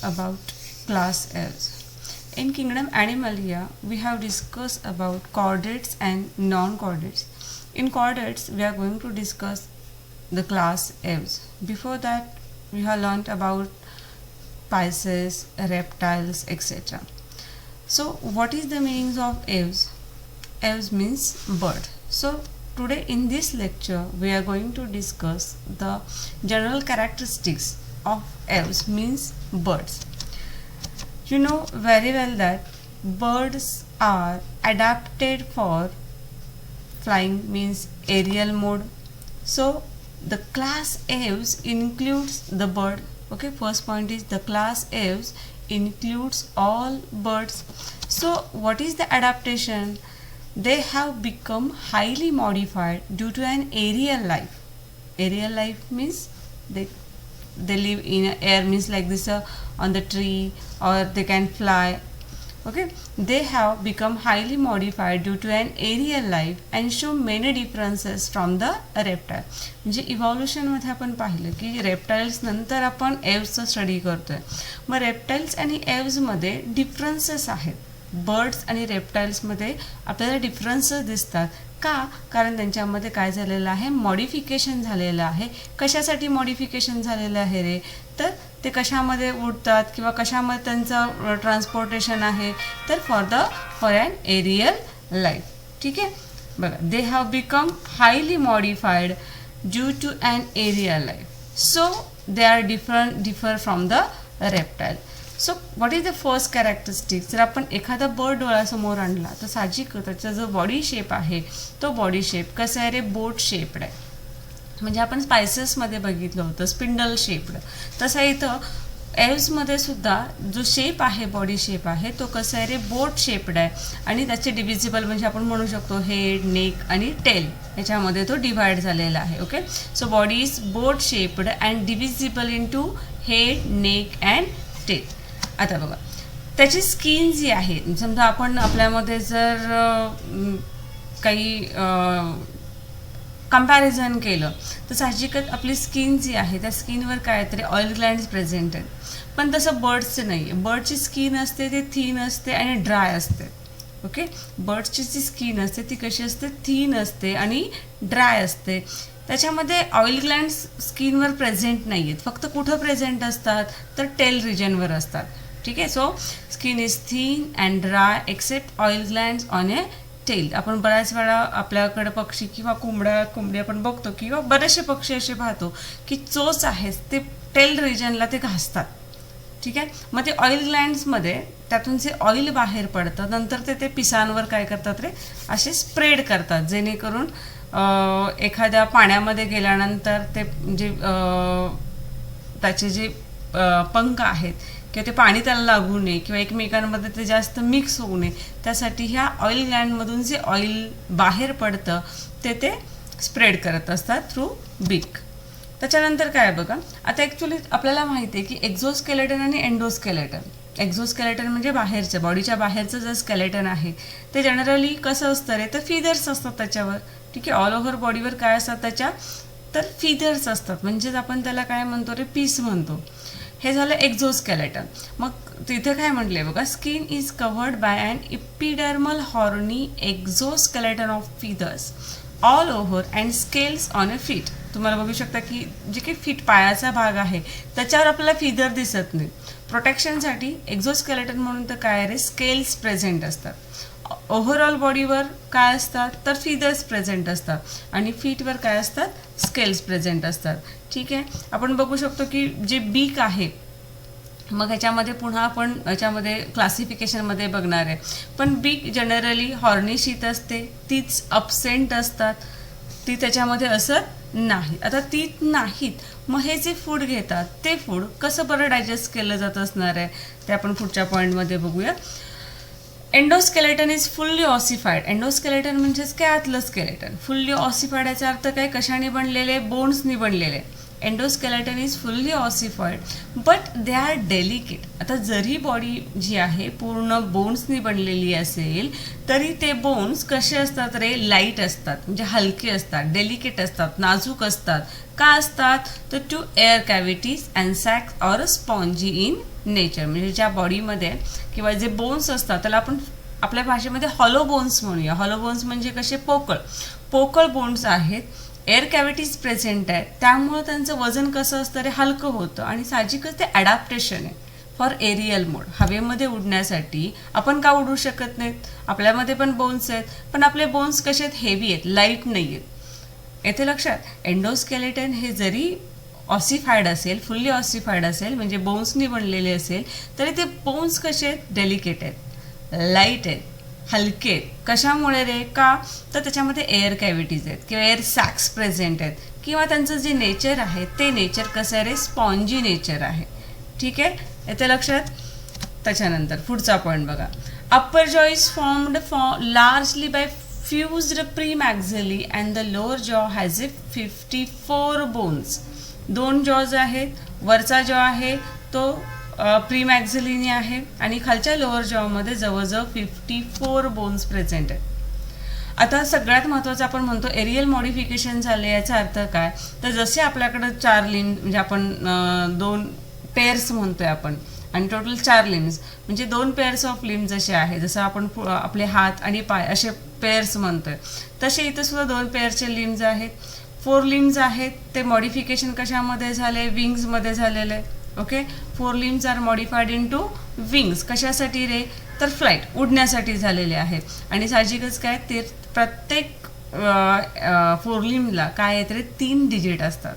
about class Elves. In Kingdom Animalia, we have discussed about chordates and non-chordates. In chordates, we are going to discuss the class Elves. Before that, we have learnt about Pisces, reptiles, etc. So, what is the meanings of Elves? Elves means bird. So, today in this lecture, we are going to discuss the general characteristics of elves means birds. You know very well that birds are adapted for flying means aerial mode. So the class elves includes the bird. Okay, first point is the class elves includes all birds. So what is the adaptation? They have become highly modified due to an aerial life. Aerial life means they live in air, means like this on the tree, or they can fly. Okay, they have become highly modified due to an aerial life and show many differences from the reptile. म्हणजे evolution मध्ये आपण पाहिलं की reptiles नंतर आपण एव्हचा study करतोय. मग reptiles आणि एव्हज मध्ये डिफरन्सेस आहेत. बर्ड्स आणि रेप्टाइल्स मध्ये आपल्याला डिफरन्सेस दिसतात. का? कारण त्यांच्यामध्ये काय झालेलं आहे, मॉडिफिकेशन झालेलं आहे. कशासाठी मॉडिफिकेशन झालेलं आहे रे? तर ते कशामध्ये उडतात किंवा कशामध्ये त्यांचं ट्रान्सपोर्टेशन आहे, तर फॉर ॲन एरियल लाईफ. ठीक आहे, बघा, they have become highly modified due to an aerial life. So they are differ from the reptile. So what is the first characteristics? जर आपण एखादा बर्ड डोळ्यासमोर आणला तर साहजिक त्याचा जो बॉडी शेप आहे तो बॉडी शेप कसा आहे रे? बोट शेप्ड आहे. म्हणजे आपण स्पायसेसमध्ये बघितलं होतं स्पिंडल शेप्ड. तसा इथं एव्हजमध्ये सुद्धा जो शेप आहे, बॉडी शेप आहे, तो कसा आहे रे? बोट शेप्ड आहे. आणि त्याचे डिव्हिजिबल म्हणजे आपण म्हणू शकतो हेड, नेक आणि टेल याच्यामध्ये तो डिव्हाइड झालेला आहे. Okay, so body is boat shaped and divisible in to head, neck and tail. आता बघा, त्याची स्किन जी आहे, समजा आपण आपल्यामध्ये जर काही कंपॅरिझन केलं तर साहजिकच आपली स्किन जी आहे त्या स्किनवर काय तरी ऑइल ग्लँड्स प्रेझेंट आहेत. पण तसं बर्ड्सचे नाही आहे. बर्डची स्किन असते ते थिन असते आणि ड्राय असते. ओके, बर्ड्सची जी स्किन असते ती कशी असते? थिन असते आणि ड्राय असते. त्याच्यामध्ये ऑइल ग्लँड्स स्किनवर प्रेझेंट नाही आहेत. फक्त कुठं प्रेझेंट असतात? तर टेल रिजनवर असतात. ठीक आहे, so skin is thin and dry except oil glands on a tail. आपण बऱ्याच वेळा आपल्याकडे पक्षी किंवा कोंबडी आपण बघतो किंवा बरेचसे पक्षी असे पाहतो की चोच आहे ते टेल रिजनला ते घासतात. ठीक आहे, मग ते ऑइल ग्लँड्समध्ये त्यातून जे ऑइल बाहेर पडतं नंतर ते पिसांवर काय करतात रे? असे स्प्रेड करतात, जेणेकरून एखाद्या पाण्यामध्ये गेल्यानंतर ते जे त्याचे जे पंख आहेत किंवा ते पाणी त्याला लागू नये किंवा एकमेकांमध्ये ते जास्त मिक्स होऊ नये त्यासाठी ह्या ऑइल ग्लँडमधून जे ऑइल बाहेर पडतं ते स्प्रेड करत असतात थ्रू बीक. त्याच्यानंतर काय बघा, आता ॲक्च्युली आपल्याला माहिती आहे की एक्झोस्केलेटन आणि एंडोस्केलेटन. एक्झोस्केलेटन म्हणजे बाहेरचं, बॉडीच्या बाहेरचं जे स्केलेटन आहे ते जनरली कसं असतं रे? तर फिदर्स असतात त्याच्यावर. ठीक आहे, ऑल ओव्हर बॉडीवर काय असतात त्याच्या? तर फिदर्स असतात. म्हणजेच आपण त्याला काय म्हणतो रे? पीस म्हणतो. हे झालं एक्झोस्केलेटन. मग तिथे काय म्हटलंय बघा, skin is covered by an epidermal horny exoskeleton of feathers all over and scales on a feet. तुम्हाला बघू शकता की जे काही फीट पायाचा भाग आहे त्याच्यावर आपल्याला फिदर दिसत नाही. प्रोटेक्शनसाठी एक्झोस्केलेटन म्हणून तर काय रे? स्केल्स प्रेझेंट असतात. ओव्हरऑल बॉडीवर काय असतात? तर फिदर्स प्रेझेंट असतात आणि फीटवर काय असतात? स्केल्स प्रेझेंट असतात. ठीक आहे, आपण बघू शकतो की जे बीक आहे, मग ह्याच्यामध्ये पुन्हा आपण ह्याच्यामध्ये क्लासिफिकेशनमध्ये बघणार आहे. पण बीक जनरली हॉर्नी शीत असते, तीच अपसेंट असतात, ती त्याच्यामध्ये असत नाही. आता ती नाहीत, मग हे जे फूड घेतात ते फूड कसं बरं डायजेस्ट केलं जात असणार आहे ते आपण पुढच्या पॉईंटमध्ये बघूया. Endoskeleton is fully ossified. Endoskeleton म्हणजेच काय? आतलं स्केलेटन. फुल्ली ऑसिफाईड याचा अर्थ काय? कशाने बनलेले? बोन्सनी बनलेले. Endoskeleton is fully ossified but they are delicate. आता जरी बॉडी जी आहे पूर्ण बोन्सनी बनलेली असेल तरी ते बोन्स कसे असतात रे? लाईट असतात, म्हणजे हलके असतात, डेलिकेट असतात, नाजूक असतात. का असतात? तर two air cavities and sacs or spongy in nature, म्हणजे ज्या बॉडीमध्ये किंवा जे बोन्स असतात त्याला आपण आपल्या भाषेमध्ये हॉलो बोन्स म्हणूया. हॉलो बोन्स म्हणजे कसे पोकळ बोन्स आहेत, एअर कॅव्हिटीज प्रेझेंट आहेत, त्यामुळं त्यांचं वजन कसं असतं रे हलकं होतं आणि साहजिकच ते ॲडॅप्टेशन आहे फॉर एरियल मोड. हवेमध्ये उडण्यासाठी आपण का उडू शकत नाहीत, आपल्यामध्ये पण बोन्स आहेत, पण आपले बोन्स कसे आहेत, हेवी आहेत, लाईट नाही आहेत. येथे लक्षात, एंडोस्केलेटन हे जरी ऑसिफाईड असेल, फुल्ली ऑसिफाईड असेल म्हणजे बोन्सनी बनलेले असेल, तरी ते बोन्स कसे आहेत, डेलिकेट आहेत, लाईट आहेत, हलके आहेत. कशामुळे रे, का तर त्याच्यामध्ये एअर कॅव्हिटीज आहेत किंवा एअर सॅक्स प्रेझेंट आहेत, किंवा त्यांचं जे नेचर आहे ते नेचर कसं आहे रे, स्पॉन्जी नेचर आहे. ठीक आहे, येते लक्षात. त्याच्यानंतर पुढचा पॉईंट बघा. Upper jaw is formed largely by fused premaxillae and the lower jaw has a 54 bones. 2 jaws आहेत, वरचा जॉ आहे तो प्रीमॅक्झिलीनी आहे आणि खालच्या लोअर जॉमध्ये जवळजवळ 54 बोन्स प्रेझेंट आहेत. आता सगळ्यात महत्त्वाचं आपण म्हणतो एरियल मॉडिफिकेशन झाले. याचा अर्थ काय, तर जसे आपल्याकडं 4 लिम्स म्हणजे आपण 2 पेअर्स म्हणतोय आपण आणि टोटल 4 लिम्स म्हणजे 2 पेअर्स ऑफ लिम्स जसे आहे, जसं आपण आपले हात आणि पाय असे पेअर्स म्हणतोय, तसे इथं सुद्धा 2 पेअरचे लिम्स आहेत. 4 लिम्स आहेत, ते मॉडिफिकेशन कशामध्ये झाले, विंग्समध्ये झालेले. Okay, 4 limbs are modified in to wings. कशासाठी रे, तर फ्लाईट, उडण्यासाठी झालेले आहेत. आणि साहजिकच काय, ते प्रत्येक 4 लिम्सला काय आहेत रे, 3 डिजिट असतात.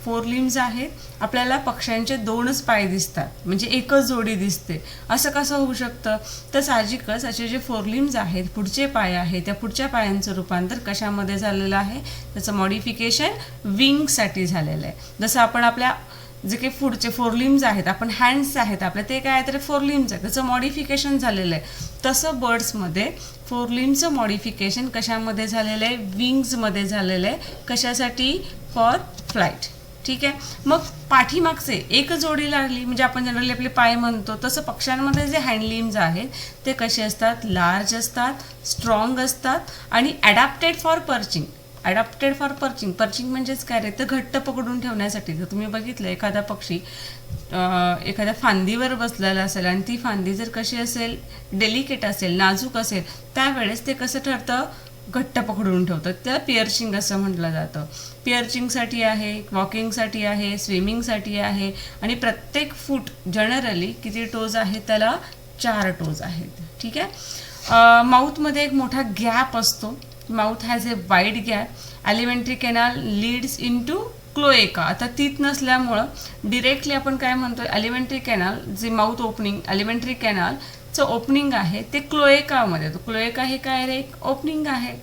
4 लिम्स आहेत, आपल्याला पक्ष्यांचे 2च पाय दिसतात म्हणजे एकच जोडी दिसते. असं कसं होऊ शकतं, तर साहजिकच असे जे 4 लिम्स आहेत, पुढचे पाय आहेत, त्या पुढच्या पायांचं रूपांतर कशामध्ये झालेलं आहे, त्याचं मॉडिफिकेशन विंगसाठी झालेलं आहे. जसं आपण आपल्या जे काही पुढचे 4 लिम्स आहेत, आपण हँड्स आहेत आपल्या, ते काय आहे तर 4 लिम्स आहेत, त्याचं मॉडिफिकेशन झालेलं आहे. तसं बर्ड्समध्ये 4 लिम्सचं मॉडिफिकेशन कशामध्ये झालेलं आहे, विंग्समध्ये झालेलं आहे. कशासाठी, फॉर फ्लाईट. ठीक आहे, मग पाठीमागचे एक जोडी लागली म्हणजे आपण जनरली आपले पाय म्हणतो, तसं पक्ष्यांमध्ये जे हँड लिम्स आहेत ते कसे असतात, लार्ज असतात, स्ट्रॉंग असतात आणि adapted for perching. Adapted for perching, perching म्हणजेच काय रे, तर घट्ट पकडून ठेवण्यासाठी. जर तुम्ही बघितलं एखादा पक्षी एखाद्या फांदीवर बसलेला असेल आणि ती फांदी जर कशी असेल, डेलिकेट असेल, नाजूक असेल, त्यावेळेस ते कसं ठरतं, घट्ट पकडून ठेवतं. त्याला पिअर्चिंग असं म्हटलं जातं. पिअर्चिंगसाठी आहे, वॉकिंगसाठी आहे, स्विमिंगसाठी आहे आणि प्रत्येक फूट जनरली किती टोज आहेत, त्याला 4 टोज आहेत. ठीक आहे, माउथमध्ये एक मोठा गॅप असतो. Mouth has a wide gap. Alimentary canal leads in to cloaca. आता तीत नसल्यामुळं डिरेक्टली आपण काय म्हणतो, एलिमेंटरी कॅनाल जे माउथ ओपनिंग, एलिमेंटरी कॅनालचं ओपनिंग आहे ते क्लोएकामध्ये. तो क्लोएका हे काय रे, एक ओपनिंग आहे.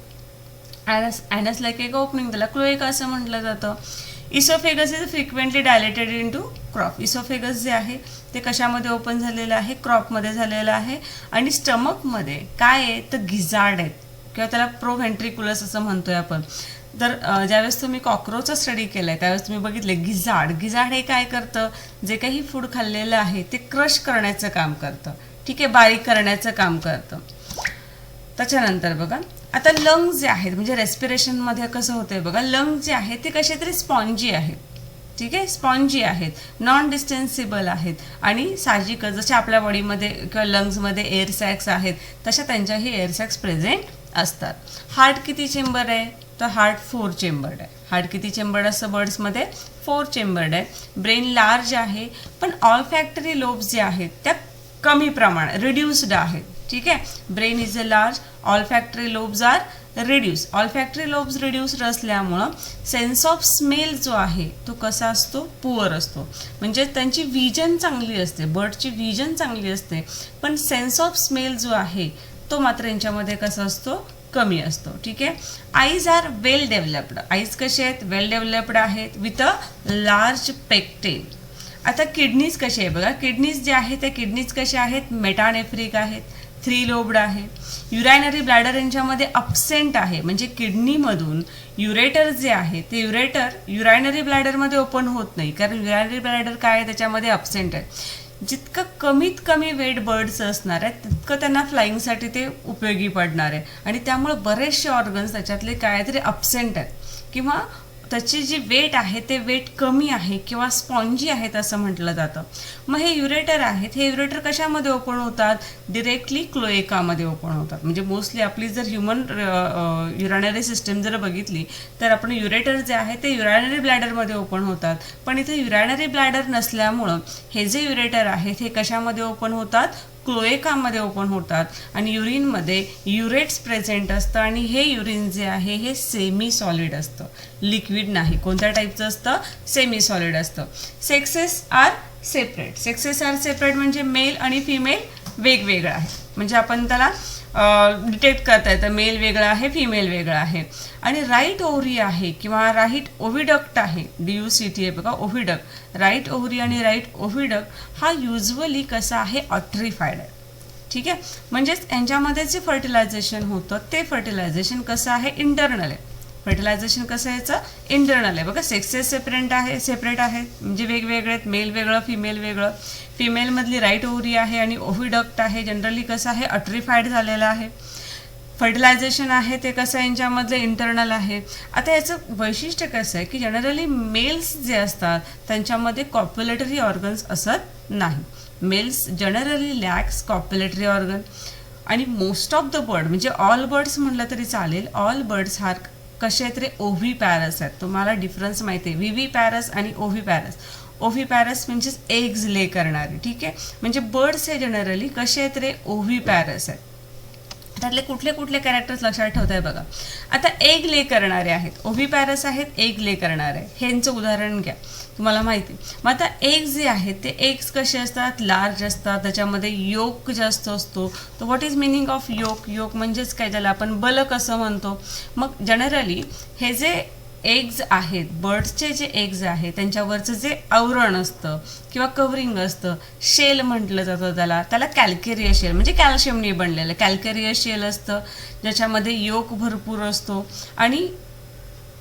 ॲनस लाईक एक ओपनिंग, त्याला क्लोएका असं म्हटलं जातं. Oesophagus is frequently dilated in to crop. Oesophagus जे आहे ते कशामध्ये ओपन झालेलं आहे, क्रॉपमध्ये झालेलं आहे. आणि स्टमकमध्ये काय आहे तर गिजार्ड आहेत किंवा त्याला प्रोव्हेंट्रिक्युलस असं म्हणतोय आपण. तर ज्यावेळेस तुम्ही कॉक्रोचचा स्टडी केला आहे त्यावेळेस तुम्ही बघितले गिजार्ड हे काय करतं, जे काही फूड खाल्लेलं आहे ते क्रश करण्याचं काम करतं. ठीक आहे, बारीक करण्याचं काम करतं. त्याच्यानंतर बघा, आता लंग्स जे आहेत म्हणजे रेस्पिरेशनमध्ये कसं होतंय बघा, लंग्स जे आहेत ते कसे तरी स्पॉन्जी आहेत. ठीक आहे, स्पॉन्जी आहेत, नॉन डिस्टेन्सिबल आहेत आणि साहजिकच जसे आपल्या बॉडीमध्ये किंवा लंग्समध्ये एअर सॅक्स आहेत तशा त्यांच्याही एअर सॅक्स प्रेझेंट असतात. हार्ट किती चेंबर आहे, तर हार्ट 4 चेंबर्ड आहे. हार्ट किती चेंबर्ड असतं बर्ड्समध्ये, 4 चेंबर्ड आहे. ब्रेन लार्ज आहे, पण ऑलफॅक्टरी लोब्स जे आहेत त्या कमी प्रमाणात रिड्यूस्ड आहेत. ठीक आहे, brain is a large, olfactory lobes are reduce. Olfactory lobes reduced असल्यामुळं सेन्स ऑफ स्मेल जो आहे तो कसा असतो, पुअर असतो. म्हणजे त्यांची विजन चांगली असते, बर्डची विजन चांगली असते, पण सेन्स ऑफ स्मेल जो आहे तो मात्र यांच्यामध्ये कसा असतो, कमी असतो. ठीक आहे, आईज आर वेल डेव्हलप्ड. आईज कसे आहेत, वेल डेव्हलप्ड आहेत विथ अ लार्ज पेक्टेन. आता किडनीज कसे आहे बघा, किडनीज जे आहेत त्या किडनीज कशा आहेत, मेटानेफ्रिक आहेत, 3 लोब्ड आहे. युरायनरी ब्लॅडर यांच्यामध्ये अब्सेंट आहे, म्हणजे किडनीमधून युरेटर जे आहे ते युरायनरी ब्लॅडरमध्ये ओपन होत नाही, कारण युरायनरी ब्लॅडर काय आहे त्याच्यामध्ये अब्सेंट आहे. जितकं कमीत कमी वेट बर्ड्स असणार आहेत तितकं त्यांना फ्लाईंगसाठी ते उपयोगी पडणार आहे आणि त्यामुळे बरेचसे ऑर्गन्स त्याच्यातले काय तरी अब्सेंट आहेत किंवा त्याची जी वेट आहे ते वेट कमी आहे किंवा स्पॉन्जी आहेत असं म्हटलं जातं. मग हे युरेटर आहेत, हे युरेटर कशामध्ये ओपन होतात? डिरेक्टली क्लोएकामध्ये ओपन होतात. म्हणजे मोस्टली आपली जर ह्युमन युरॅनरी सिस्टम जर बघितली तर आपण युरेटर जे आहे ते युरॅनरी ब्लॅडरमध्ये ओपन होतात. पण इथे युरॅनरी ब्लॅडर नसल्यामुळं हे जे युरेटर आहेत हे कशामध्ये ओपन होतात? क्लोएकामध्ये ओपन होतात. आणि युरिनमध्ये युरेट्स प्रेझेंट असतं आणि हे युरिन जे आहे हे सेमी सॉलिड असतं, लिक्विड नाही. कोणत्या टाईपचं असतं? सेमी सॉलिड असतं. Sexes are separate. Sexes are separate म्हणजे मेल आणि फिमेल वेगवेगळं आहे. म्हणजे आपण त्याला डिटेक्ट करता येतं, मेल वेगळं आहे, फिमेल वेगळं आहे. आणि राईट ओव्हरी आहे किंवा राईट ओव्हिडक्ट आहे, DUCT आहे बघा, ओव्हिडक्ट. राईट ओव्हरी आणि राईट ओव्हिडक्ट हा युजली कसा आहे? ऑट्रिफाईड आहे. ठीक आहे, म्हणजेच यांच्यामध्ये जे फर्टिलायझेशन होतं ते फर्टिलायझेशन कसं आहे? इंटरनल आहे. फर्टिलायझेशन कसं याचं? इंटरनल आहे. बघा सेक्सेस सेपरेट आहेत म्हणजे वेगवेगळे आहेत, मेल वेगळं, फिमेल वेगळं. फिमेलमधली राईट ओव्हरी आहे आणि ओव्हिडक्ट आहे, जनरली कसं आहे? ऑट्रिफाईड झालेलं आहे. फर्टिलायझेशन आहे ते कसं आहे? यांच्यामधलं इंटरनल आहे. आता याचं वैशिष्ट्य कसं आहे की जनरली मेल्स जे असतात त्यांच्यामध्ये कॉप्युलेटरी ऑर्गन्स असत नाही. Males generally lacks copulatory organ. आणि मोस्ट ऑफ द बर्ड म्हणजे ऑल बर्ड्स म्हटलं तरी चालेल, ऑल बर्ड्स हा कसे आहेत रे? ओव्हीपॅरस आहेत. तुम्हाला डिफरन्स माहिती आहे, विव्हीपॅरस आणि ओव्हीपॅरस. ओव्हीपॅरस म्हणजेच एग्ज ले करणारे. ठीक आहे, म्हणजे बर्ड्स हे जनरली कसे आहेत रे? ओव्हीपॅरस आहेत. त्यातले कुठले कुठले कॅरेक्टर्स लक्षात ठेवताय बघा. आता एग ले करणारे आहेत, ओव्हीपॅरस आहेत, एग ले करणारे. ह्यांचं उदाहरण घ्या, तुम्हाला माहिती. मग आता एग्स जे आहेत ते एग्स कसे असतात? लार्ज असतात, त्याच्यामध्ये योक जास्त असतो. तर what is meaning of yolk? Yolk म्हणजेच काय? त्याला आपण बलक असं म्हणतो. मग जनरली हे जे एग्ज आहेत, बर्ड्सचे जे एग्ज आहेत त्यांच्यावरचं जे आवरण असतं किंवा कव्हरिंग असतं, शेल म्हटलं जातं त्याला कॅल्केरिया शेल म्हणजे कॅल्शियमने बनलेलं कॅल्केरिया शेल असतं, ज्याच्यामध्ये योक भरपूर असतो. आणि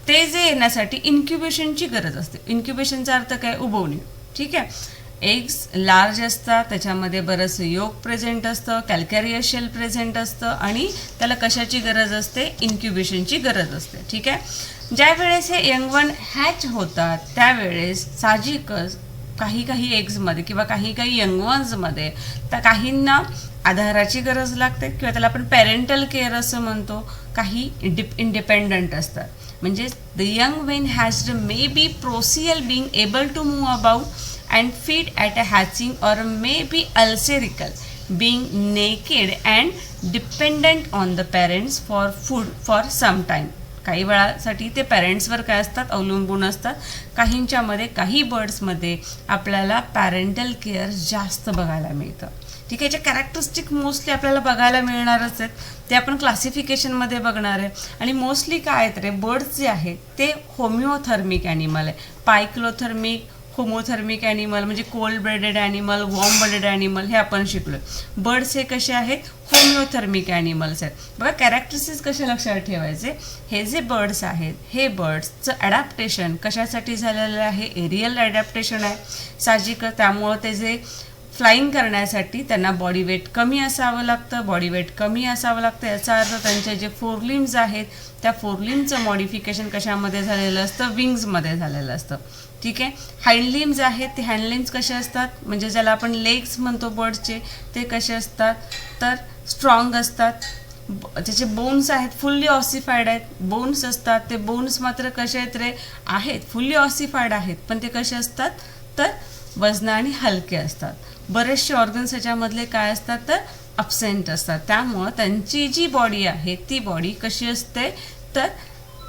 ते जे येण्यासाठी इन्क्युबेशनची गरज असते. इन्क्युबेशनचा अर्थ काय? उबवणे. ठीक आहे, एग्स लार्ज असतात, त्याच्यामध्ये बरंचसं योक प्रेझेंट असतं, कॅल्केरिया शेल प्रेझेंट असतं आणि त्याला कशाची गरज असते? इन्क्युबेशनची गरज असते. ठीक आहे, ज्या वेळेस हे यंग वन हॅच होतात त्यावेळेस साहजिकच काही एग्समध्ये किंवा काही यंग वन्समध्ये तर काहींना आधाराची गरज लागते किंवा त्याला आपण पॅरेंटल केअर असं म्हणतो. काही इंडिपेंडंट असतात. म्हणजे the young when has may be precocial being able to move about and feed at a hatching or may be ulcerical, being naked and dependent on the parents for food for some time. काही वेळासाठी ते पॅरेंट्सवर काय असतात? अवलंबून असतात. काहींच्यामध्ये काही बर्ड्समध्ये आपल्याला parental care जास्त बघायला मिळतं. ठीक आहे, याचे कॅरेक्टरिस्टिक मोस्टली आपल्याला बघायला मिळणारच आहेत, ते आपण क्लासिफिकेशनमध्ये बघणार आहे. आणि मोस्टली काय आहेत रे? बर्ड्स जे आहेत ते होमिओथर्मिक ॲनिमल आहे. पायक्लोथर्मिक, होमोथर्मिक ॲनिमल म्हणजे cold blooded animal, warm blooded animal हे आपण शिकलो. बर्ड्स हे कसे आहेत? होमिओथर्मिक ॲनिमल्स आहेत. बघा कॅरेक्टरिस्टिक्स कसे लक्षात ठेवायचे. हे जे बर्ड्स आहेत हे बर्ड्सचं ॲडॅप्टेशन कशासाठी झालेलं आहे? एरियल ॲडॅप्टेशन आहे साहजिकच. त्यामुळं ते जे फ्लाईंग करण्यासाठी त्यांना बॉडी वेट कमी असावं लागतं. बॉडी वेट कमी असावं लागतं याचा अर्थ त्यांचे जे फोरलिम्स आहेत त्या फोरलिम्सचं मॉडिफिकेशन कशामध्ये झालेलं असतं? विंग्समध्ये झालेलं असतं. ठीक आहे, हँडलिम्स आहेत ते हँडलिम्स कसे असतात? म्हणजे ज्याला आपण लेग्स म्हणतो बर्ड्सचे, ते कसे असतात? तर स्ट्रॉंग असतात. त्याचे बोन्स आहेत फुल्ली ऑसिफाईड आहेत, बोन्स असतात. ते बोन्स मात्र कसे आहेत रे? आहेत फुल्ली ऑसिफाईड आहेत, पण ते कसे असतात? तर वजनाने हलके असतात. बरेचसे ऑर्गन्स याच्यामधले काय असतात? तर अब्सेंट असतात. त्यामुळं त्यांची जी बॉडी आहे ती बॉडी कशी असते? तर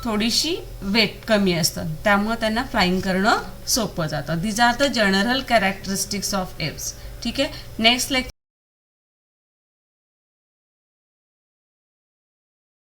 थोडीशी वेट कमी असतं, त्यामुळं त्यांना फ्लाईंग करणं सोपं जातं. These are the general characteristics of Aves. ठीक आहे, नेक्स्ट लेक्चर